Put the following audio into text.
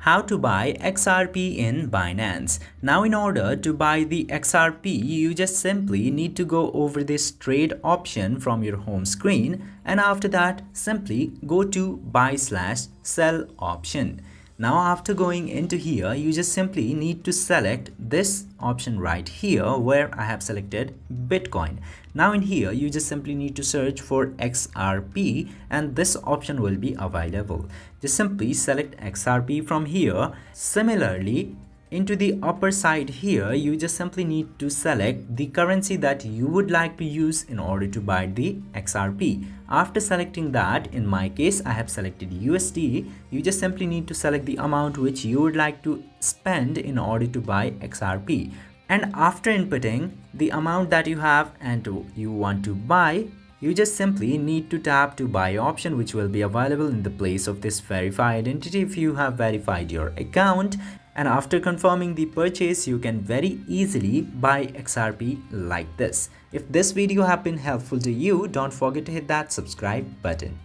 How to buy XRP in Binance. Now in order to buy the XRP, you just simply need to go over this trade option from your home screen, and after that simply go to buy/sell option. Now after going into here, you just simply need to select this option right here where I have selected Bitcoin. Now in here, you just simply need to search for XRP and this option will be available. Just simply select XRP from here. Similarly, into the upper side here, you just simply need to select the currency that you would like to use in order to buy the XRP. After selecting that, in my case, I have selected USD. You just simply need to select the amount which you would like to spend in order to buy XRP. And after inputting the amount that you have and you want to buy, you just simply need to tap to buy option, which will be available in the place of this verify identity if you have verified your account. And after confirming the purchase, you can very easily buy XRP like this. If this video have been helpful to you, don't forget to hit that subscribe button.